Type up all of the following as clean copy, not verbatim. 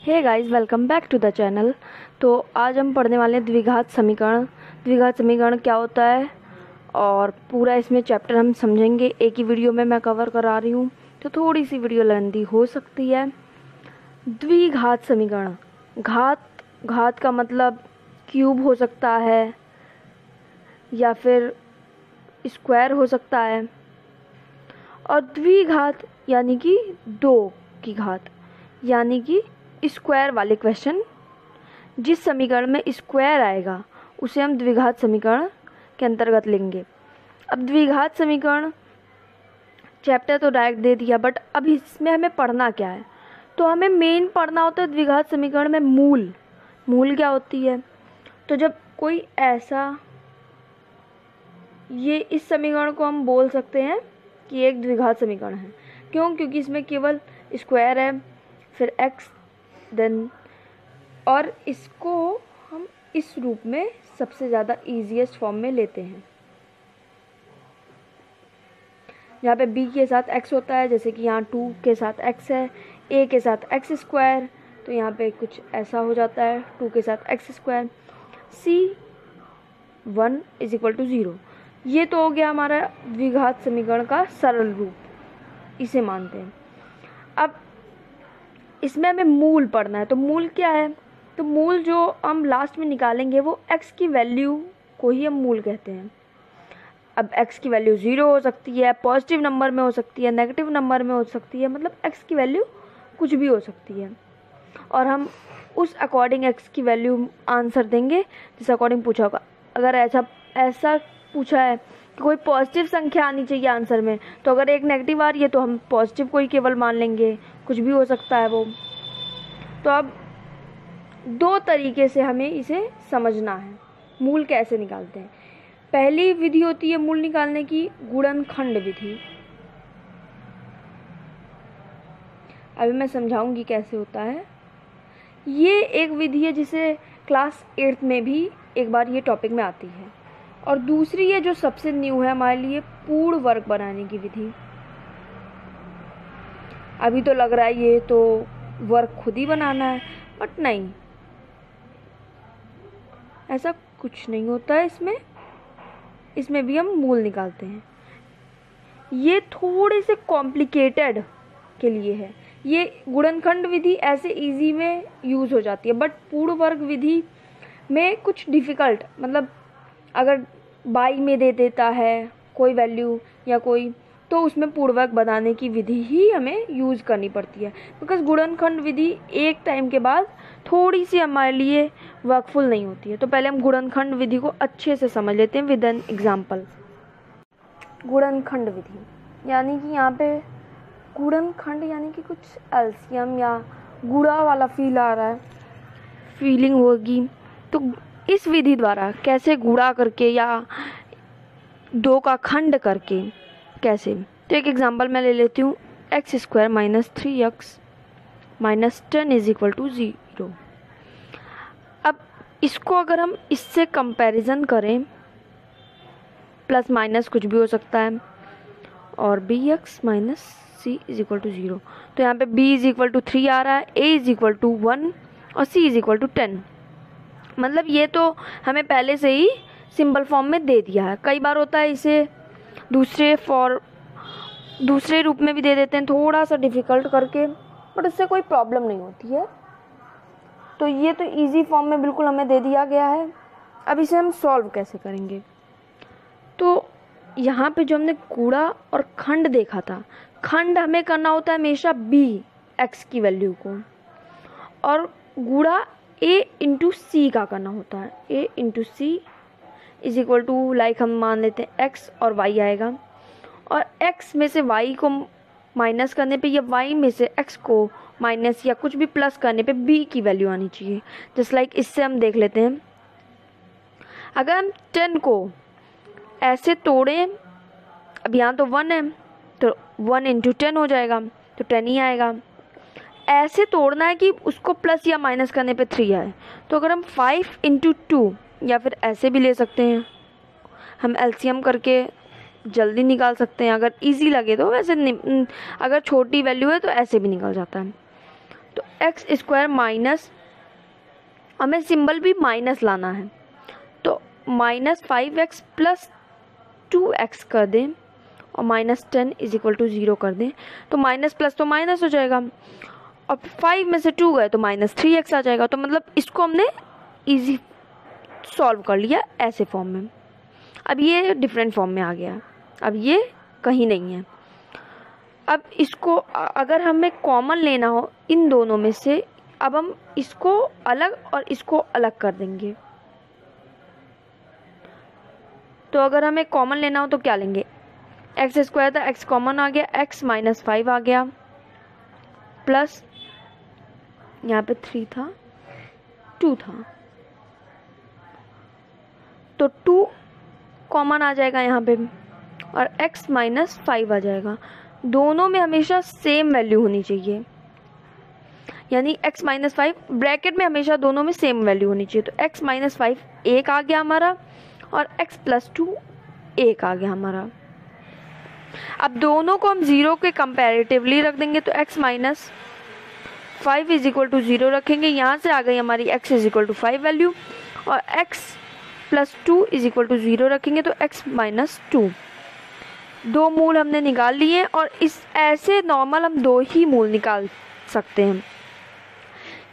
Hey guys, welcome back to the channel. तो आज हम पढ़ने वाले हैं द्विघात समीकरण। द्विघात समीकरण क्या होता है और पूरा इसमें चैप्टर हम समझेंगे। एक ही वीडियो में मैं कवर करा रही हूँ तो थोड़ी सी वीडियो लेंथी हो सकती है। द्विघात समीकरण, घात का मतलब क्यूब हो सकता है या फिर स्क्वायर हो सकता है, और द्विघात यानी कि दो की घात, यानी कि स्क्वायर वाले क्वेश्चन। जिस समीकरण में स्क्वायर आएगा उसे हम द्विघात समीकरण के अंतर्गत लेंगे। अब द्विघात समीकरण चैप्टर तो डायरेक्ट दे दिया, बट अब इसमें हमें पढ़ना क्या है, तो हमें मेन पढ़ना होता है द्विघात समीकरण में मूल क्या होती है। तो जब कोई ऐसा, ये इस समीकरण को हम बोल सकते हैं कि एक द्विघात समीकरण है। क्यों? क्योंकि इसमें केवल स्क्वायर है, फिर एक्स देन, और इसको हम इस रूप में सबसे ज़्यादा ईजीएस्ट फॉर्म में लेते हैं, यहाँ पे b के साथ x होता है, जैसे कि यहाँ 2 के साथ x है, a के साथ x स्क्वायर, तो यहाँ पे कुछ ऐसा हो जाता है 2 के साथ x स्क्वायर, c 1 = 0। ये तो हो गया हमारा द्विघात समीकरण का सरल रूप, इसे मानते हैं। अब इसमें हमें मूल पढ़ना है, तो मूल क्या है, तो मूल जो हम लास्ट में निकालेंगे वो x की वैल्यू को ही हम मूल कहते हैं। अब x की वैल्यू 0 हो सकती है, पॉजिटिव नंबर में हो सकती है, नेगेटिव नंबर में हो सकती है, मतलब x की वैल्यू कुछ भी हो सकती है, और हम उस अकॉर्डिंग x की वैल्यू आंसर देंगे जिस अकॉर्डिंग पूछा होगा। अगर ऐसा पूछा है कि कोई पॉजिटिव संख्या आनी चाहिए आंसर में, तो अगर एक नेगेटिव आ रही है तो हम पॉजिटिव को ही केवल मान लेंगे, कुछ भी हो सकता है वो। तो अब दो तरीके से हमें इसे समझना है, मूल कैसे निकालते हैं। पहली विधि होती है मूल निकालने की, गुणनखंड विधि। अभी मैं समझाऊंगी कैसे होता है। ये एक विधि है जिसे क्लास 8th में भी एक बार ये टॉपिक में आती है, और दूसरी है जो सबसे न्यू है हमारे लिए, पूर्ण वर्ग बनाने की विधि। अभी तो लग रहा है ये तो वर्ग खुद ही बनाना है, बट नहीं, ऐसा कुछ नहीं होता है। इसमें भी हम मूल निकालते हैं। ये थोड़े से कॉम्प्लिकेटेड के लिए है। ये गुणनखंड विधि ऐसे इजी में यूज़ हो जाती है, बट पूर्ण वर्ग विधि में कुछ डिफ़िकल्ट, मतलब अगर बाई में दे देता है कोई वैल्यू या कोई, तो उसमें पूर्ण वर्ग बनाने की विधि ही हमें यूज़ करनी पड़ती है, बिकॉज गुणनखंड विधि एक टाइम के बाद थोड़ी सी हमारे लिए वर्कफुल नहीं होती है। तो पहले हम गुणनखंड विधि को अच्छे से समझ लेते हैं विद एन एग्जाम्पल। गुणनखंड विधि यानी कि यहाँ पे गुणनखंड यानी कि कुछ एलसीएम या गुणा वाला फीलिंग होगी। तो इस विधि द्वारा कैसे गुणा करके या दो का खंड करके कैसे, तो एक एग्जांपल मैं ले लेती हूँ, x² - 3x - 10 = 0। अब इसको अगर हम इससे कंपैरिजन करें, प्लस माइनस कुछ भी हो सकता है, और bx - c = 0, तो यहाँ पे b = 3 आ रहा है, a = 1 और c = 10। मतलब ये तो हमें पहले से ही सिंपल फॉर्म में दे दिया है। कई बार होता है इसे दूसरे रूप में भी दे देते हैं, थोड़ा सा डिफ़िकल्ट करके, बट उससे कोई प्रॉब्लम नहीं होती है। तो ये तो इजी फॉर्म में बिल्कुल हमें दे दिया गया है। अब इसे हम सॉल्व कैसे करेंगे, तो यहाँ पे जो हमने गुणा और खंड देखा था, खंड हमें करना होता है हमेशा x की वैल्यू को, और गुणा a × c का करना होता है। a × c = लाइक हम मान लेते हैं x और y आएगा, और x में से y को माइनस करने पे या y में से x को माइनस या कुछ भी प्लस करने पे b की वैल्यू आनी चाहिए। जस्ट लाइक इससे हम देख लेते हैं, अगर हम 10 को ऐसे तोड़ें, अब यहाँ तो 1 है तो 1 × 10 हो जाएगा, तो 10 ही आएगा। ऐसे तोड़ना है कि उसको प्लस या माइनस करने पे 3 आए, तो अगर हम 5 × 2 या फिर ऐसे भी ले सकते हैं, हम एलसीएम करके जल्दी निकाल सकते हैं अगर इजी लगे तो। वैसे अगर छोटी वैल्यू है तो ऐसे भी निकल जाता है। तो एक्स स्क्वायर माइनस, हमें सिंबल भी माइनस लाना है, तो -5x प्लस 2x कर दें और -10 इज इक्वल टू 0 कर दें, तो माइनस प्लस तो माइनस हो जाएगा और 5 में से 2 गए तो -3x आ जाएगा। तो मतलब इसको हमने इजी सॉल्व कर लिया ऐसे फॉर्म में। अब ये डिफरेंट फॉर्म में आ गया, अब ये कहीं नहीं है। अब इसको अगर हमें कॉमन लेना हो इन दोनों में से, अब हम इसको अलग और इसको अलग कर देंगे। तो अगर हमें कॉमन लेना हो तो क्या लेंगे, एक्स स्क्वायर था, एक्स कॉमन आ गया, एक्स -5 आ गया, प्लस यहाँ पे 3 था, 2 था, तो 2 कॉमन आ जाएगा यहाँ पे और x -5 आ जाएगा। दोनों में हमेशा सेम वैल्यू होनी चाहिए, यानी x -5 ब्रैकेट में हमेशा दोनों में सेम वैल्यू होनी चाहिए। तो x -5 1 आ गया हमारा और x + 2 1 आ गया हमारा। अब दोनों को हम 0 के कंपैरेटिवली रख देंगे, तो x -5 इज इक्वल टू 0 रखेंगे, यहाँ से आ गई हमारी x is equal to 5 value, और x + 2 इज इक्वल टू 0 रखेंगे तो x -2। दो मूल हमने निकाल लिए और इस ऐसे नॉर्मल हम 2 ही मूल निकाल सकते हैं।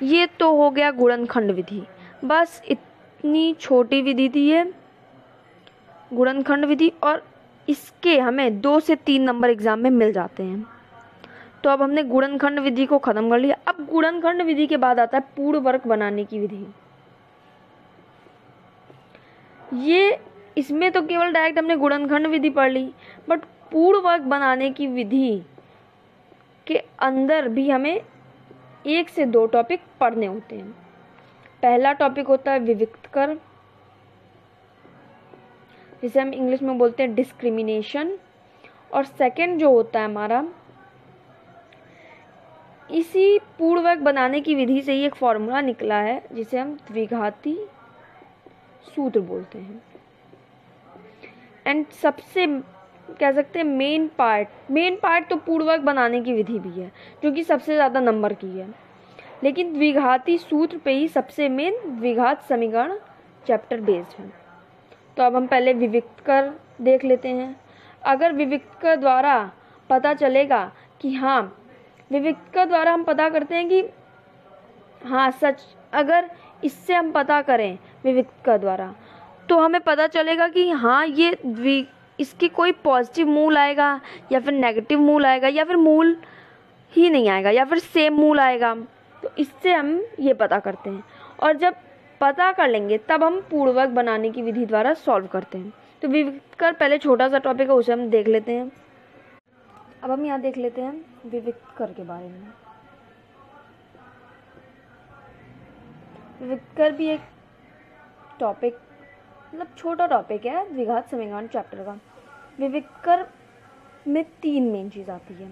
ये तो हो गया गुणनखंड विधि, बस इतनी छोटी विधि थी ये गुणनखंड विधि, और इसके हमें 2 से 3 नंबर एग्जाम में मिल जाते हैं। तो अब हमने गुणनखंड विधि को खत्म कर लिया। अब गुणनखंड विधि के बाद आता है पूर्ण वर्ग बनाने की विधि। ये इसमें तो केवल डायरेक्ट हमने गुणनखंड विधि पढ़ ली, बट पूर्ण वर्ग बनाने की विधि के अंदर भी हमें 1 से 2 टॉपिक पढ़ने होते हैं। पहला टॉपिक होता है विविक्त कर, जिसे हम इंग्लिश में बोलते हैं डिस्क्रिमिनेशन, और सेकंड जो होता है हमारा, इसी पूर्ण वर्ग बनाने की विधि से ही एक फॉर्मूला निकला है जिसे हम द्विघाती सूत्र बोलते हैं। एंड सबसे कह सकते हैं मेन पार्ट तो पूर्ण वर्ग बनाने की विधि भी है, जो कि सबसे ज़्यादा नंबर की है, लेकिन द्विघाती सूत्र पे ही सबसे मेन द्विघात समीकरण चैप्टर बेस्ड है। तो अब हम पहले विविक्त कर देख लेते हैं। अगर विविक्त कर द्वारा पता चलेगा कि हाँ, विविक्त कर द्वारा हम पता करते हैं कि हाँ सच, अगर इससे हम पता करें विविक्त कर द्वारा तो हमें पता चलेगा कि हाँ ये इसकी कोई पॉजिटिव मूल आएगा या फिर नेगेटिव मूल आएगा या फिर मूल ही नहीं आएगा या फिर सेम मूल आएगा। तो इससे हम ये पता करते हैं, और जब पता कर लेंगे तब हम पूर्ण वर्ग बनाने की विधि द्वारा सॉल्व करते हैं। तो विविक्त कर पहले छोटा सा टॉपिक है, उसे हम देख लेते हैं। अब हम यहाँ देख लेते हैं विविक्त कर के बारे में। विविक्त कर भी एक टॉपिक, मतलब छोटा टॉपिक है द्विघात समीकरण चैप्टर का। विविक्त कर में 3 मेन चीज़ आती है।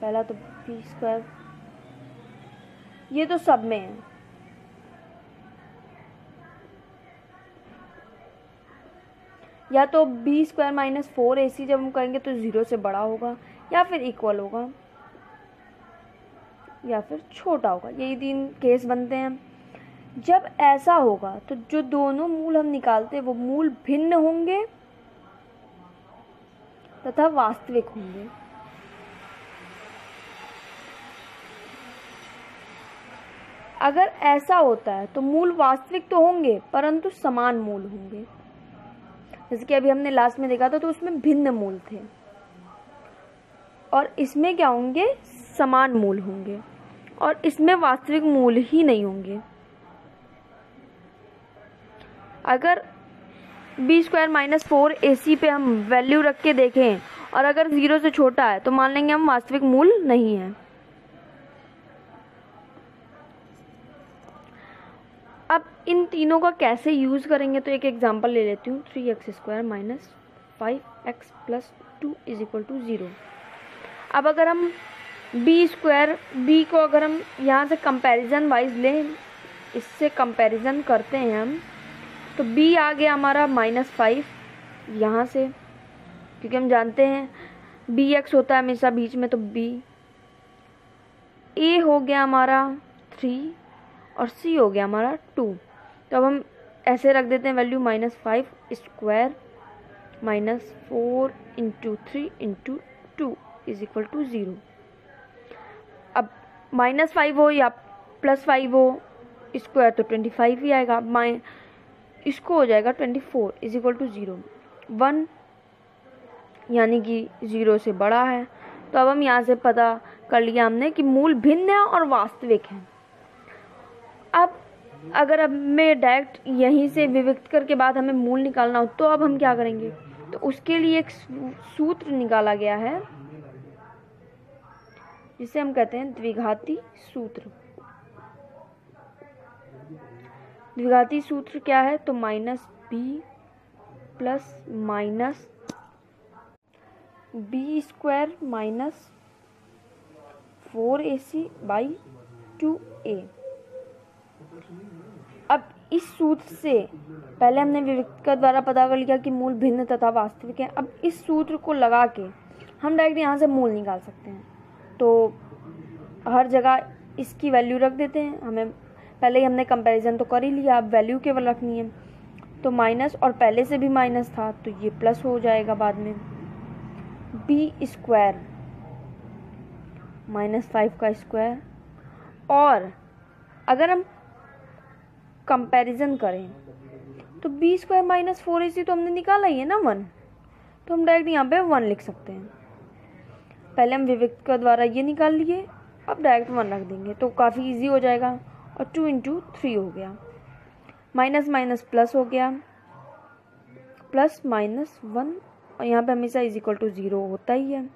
पहला तो b², ये तो सब में है, या तो b² - 4ac जब हम करेंगे तो 0 से बड़ा होगा, या फिर इक्वल होगा, या फिर छोटा होगा। यही 3 केस बनते हैं। जब ऐसा होगा तो जो दोनों मूल हम निकालते हैं वो मूल भिन्न होंगे तथा वास्तविक होंगे। अगर ऐसा होता है तो मूल वास्तविक तो होंगे परंतु समान मूल होंगे। जैसे कि अभी हमने लास्ट में देखा था, तो उसमें भिन्न मूल थे और इसमें क्या होंगे, समान मूल होंगे, और इसमें वास्तविक मूल ही नहीं होंगे। अगर b² - 4ac पे हम वैल्यू रख के देखें और अगर 0 से छोटा है तो मान लेंगे हम वास्तविक मूल नहीं है। अब इन तीनों का कैसे यूज़ करेंगे, तो एक एग्जांपल ले लेती हूँ। 3x² - 5x + 2 = 0। अब अगर हम b को अगर हम यहाँ से कंपैरिजन वाइज लें, इससे कंपैरिजन करते हैं हम, तो b आ गया हमारा -5 यहाँ से, क्योंकि हम जानते हैं bx होता है हमेशा बीच में, तो b ए हो गया हमारा 3 और सी हो गया हमारा 2। तो अब हम ऐसे रख देते हैं value -5 square -4 into 3 into 2 is equal to 0। अब -5 हो या +5 हो स्क्वायर तो 25 ही आएगा। इसको हो जाएगा 24 इज इक्वल टू 0। 1 यानी कि 0 से बड़ा है। तो अब हम यहाँ से पता कर लिया हमने कि मूल भिन्न है और वास्तविक है। अब अगर अब मैं डायरेक्ट यहीं से विविक्त करके बाद हमें मूल निकालना हो तो अब हम क्या करेंगे, तो उसके लिए एक सूत्र निकाला गया है जिसे हम कहते हैं द्विघाती सूत्र। द्विघाती सूत्र क्या है, तो -b plus -b square -4ac/2a। अब इस सूत्र से पहले हमने विविक्त का द्वारा पता कर लिया कि मूल भिन्न तथा वास्तविक है। अब इस सूत्र को लगा के हम डायरेक्ट यहाँ से मूल निकाल सकते हैं। तो हर जगह इसकी वैल्यू रख देते हैं। हमें पहले ही हमने कंपैरिजन तो कर ही लिया, अब वैल्यू केवल रखनी है। तो माइनस और पहले से भी माइनस था तो ये प्लस हो जाएगा बाद में। b स्क्वायर -5 का स्क्वायर, और अगर हम कंपैरिजन करें तो b स्क्वायर -4ac तो हमने निकाला ही है ना 1, तो हम डायरेक्ट यहाँ पे 1 लिख सकते हैं। पहले हम विविक्त का द्वारा ये निकाल लिए, अब डायरेक्ट 1 रख देंगे तो काफ़ी इजी हो जाएगा। और 2 इंटू 3 हो गया, माइनस माइनस प्लस हो गया, प्लस -1, और यहाँ पे हमेशा इज इक्वल टू 0 होता ही है।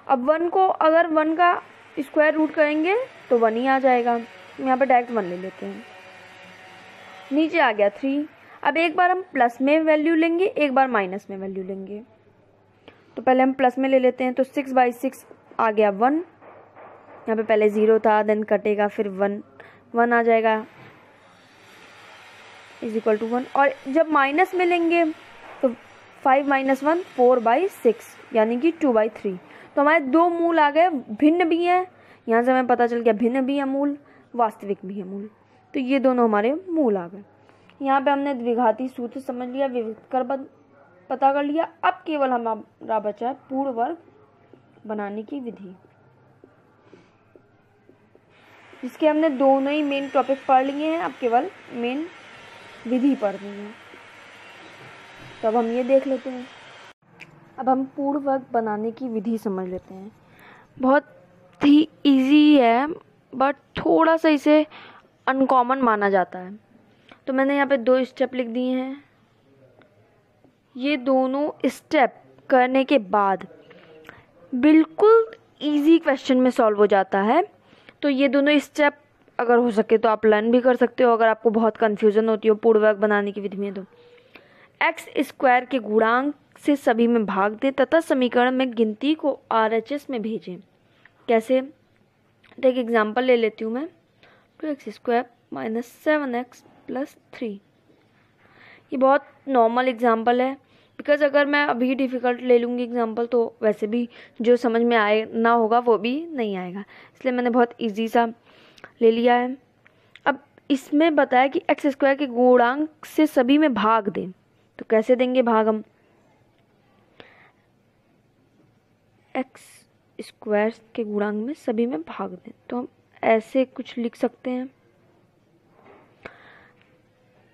अब 1 को अगर 1 का स्क्वायर रूट करेंगे तो 1 ही आ जाएगा। यहाँ पे डायरेक्ट 1 ले लेते हैं। नीचे आ गया 3। अब एक बार हम प्लस में वैल्यू लेंगे, एक बार माइनस में वैल्यू लेंगे। तो पहले हम प्लस में ले लेते हैं, तो 6/6 आ गया 1। यहाँ पे पहले 0 था, देन कटेगा, फिर 1 आ जाएगा इज इक्वल टू 1। और जब माइनस में लेंगे तो 5 - 1 4/6 यानी कि 2/3। तो हमारे 2 मूल आ गए, भिन्न भी हैं। यहाँ से हमें पता चल गया भिन्न भी है मूल, वास्तविक भी है मूल। तो ये दोनों हमारे मूल आ गए। यहाँ पे हमने द्विघाती सूत्र समझ लिया, विविक्त कर पता कर लिया। अब केवल हमारा बचा है पूर्ण वर्ग बनाने की विधि, जिसके हमने दोनों ही मेन टॉपिक पढ़ लिए हैं। अब केवल मेन विधि पढ़नी है। तो अब हम ये देख लेते हैं। अब हम पूर्ण वर्ग बनाने की विधि समझ लेते हैं। बहुत ही इजी है बट थोड़ा सा इसे अनकॉमन माना जाता है। तो मैंने यहाँ पे 2 स्टेप लिख दिए हैं। ये दोनों स्टेप करने के बाद बिल्कुल इजी क्वेश्चन में सॉल्व हो जाता है। तो ये दोनों स्टेप अगर हो सके तो आप लर्न भी कर सकते हो, अगर आपको बहुत कन्फ्यूज़न होती हो पूर्ण वर्ग बनाने की विधि में। तो एक्स स्क्वायर के गुणांक से सभी में भाग दें तथा समीकरण में गिनती को RHS में भेजें। कैसे, तो एक एग्जाम्पल ले लेती हूँ मैं। 2x² - 7x + 3। ये बहुत नॉर्मल एग्जाम्पल है, बिकॉज अगर मैं अभी डिफ़िकल्ट ले लूँगी एग्जाम्पल तो वैसे भी जो समझ में आए ना होगा वो भी नहीं आएगा, इसलिए मैंने बहुत इजी सा ले लिया है। अब इसमें बताया कि x² के गुणांक से सभी में भाग दें। तो कैसे देंगे भाग हम, x² के गुणांक में सभी में भाग दें। तो हम ऐसे कुछ लिख सकते हैं,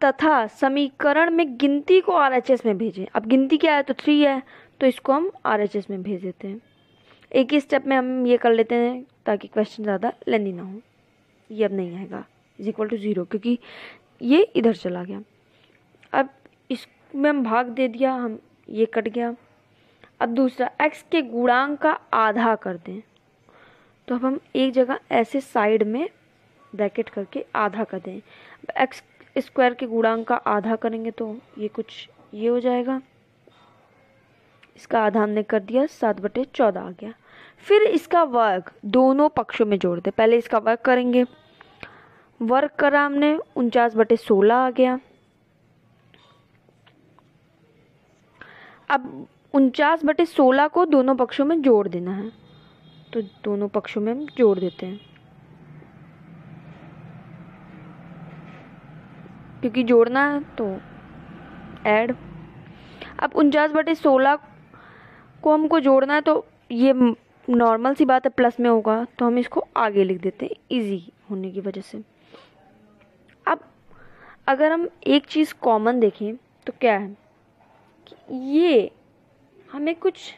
तथा समीकरण में गिनती को RHS में भेजें। अब गिनती क्या है, तो 3 है, तो इसको हम RHS में भेज देते हैं। एक ही स्टेप में हम ये कर लेते हैं ताकि क्वेश्चन ज़्यादा लेंदी ना हो। ये अब नहीं आएगा इज इक्वल टू 0 क्योंकि ये इधर चला गया। अब इसमें हम भाग दे दिया, हम ये कट गया। अब दूसरा x के गुणांक का आधा कर दें। तो अब हम एक जगह ऐसे साइड में ब्रैकेट करके आधा कर दें। x² के गुणांक का आधा करेंगे तो ये कुछ ये हो जाएगा। इसका आधा हमने कर दिया, 7/14 आ गया। फिर इसका वर्ग दोनों पक्षों में जोड़ दे। पहले इसका वर्ग करेंगे, वर्ग करा हमने, 49/16 आ गया। अब 49/16 को दोनों पक्षों में जोड़ देना है। तो दोनों पक्षों में हम जोड़ देते हैं, क्योंकि जोड़ना है तो ऐड। अब 49/16 को हमको जोड़ना है, तो ये नॉर्मल सी बात है, प्लस में होगा, तो हम इसको आगे लिख देते हैं इजी होने की वजह से। अब अगर हम एक चीज़ कॉमन देखें तो क्या है कि ये हमें कुछ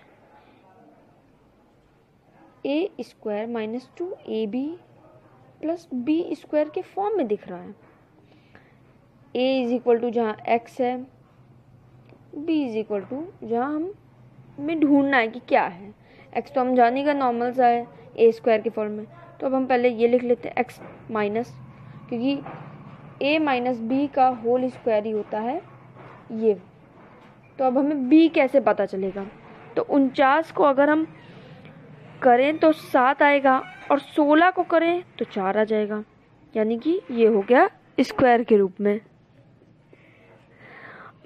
a² - 2ab + b² के फॉर्म में दिख रहा है। a = जहाँ x है, b = जहाँ हमें ढूंढना है कि क्या है। x तो हम जानेगा नॉर्मल सा है a² के फॉर्म में, तो अब हम पहले ये लिख लेते हैं x माइनस, क्योंकि a - b का होल स्क्वायर ही होता है ये। तो अब हमें b कैसे पता चलेगा, तो 49 को अगर हम करें तो 7 आएगा, और 16 को करें तो 4 आ जाएगा, यानी कि ये हो गया स्क्वायर के रूप में।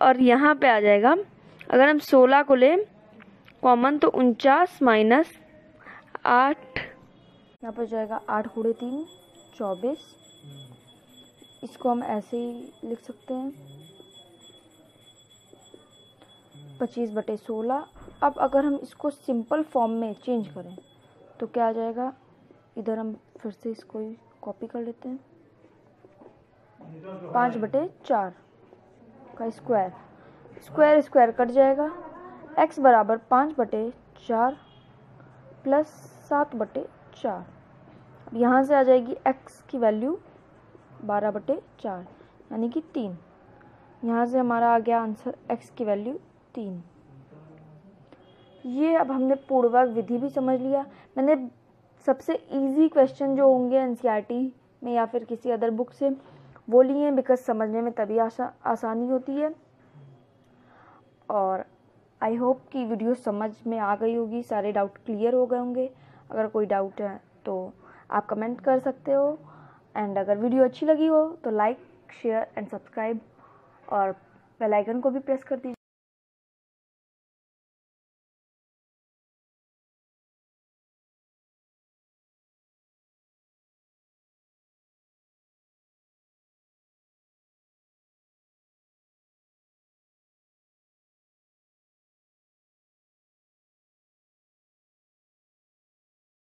और यहाँ पे आ जाएगा, अगर हम 16 को लें कॉमन तो 49 - 8, यहाँ पर जाएगा 8 × 3 = 24। इसको हम ऐसे ही लिख सकते हैं 25/16। अब अगर हम इसको सिंपल फॉर्म में चेंज करें तो क्या आ जाएगा, इधर हम फिर से इसको ही कॉपी कर लेते हैं, 5/4 का स्क्वायर, स्क्वायर कट जाएगा, x = 5/4 + 7/4। अब यहाँ से आ जाएगी x की वैल्यू 12/4, यानी कि 3। यहाँ से हमारा आ गया आंसर x की वैल्यू 3। ये अब हमने पूर्वक विधि भी समझ लिया। मैंने सबसे इजी क्वेश्चन जो होंगे एनसीईआरटी में या फिर किसी अदर बुक से वो लिए हैं, बिकॉज समझने में तभी आसानी होती है। और आई होप कि वीडियो समझ में आ गई होगी, सारे डाउट क्लियर हो गए होंगे। अगर कोई डाउट है तो आप कमेंट कर सकते हो, एंड अगर वीडियो अच्छी लगी हो तो लाइक, शेयर एंड सब्सक्राइब, और बेल आइकन को भी प्रेस कर दीजिए।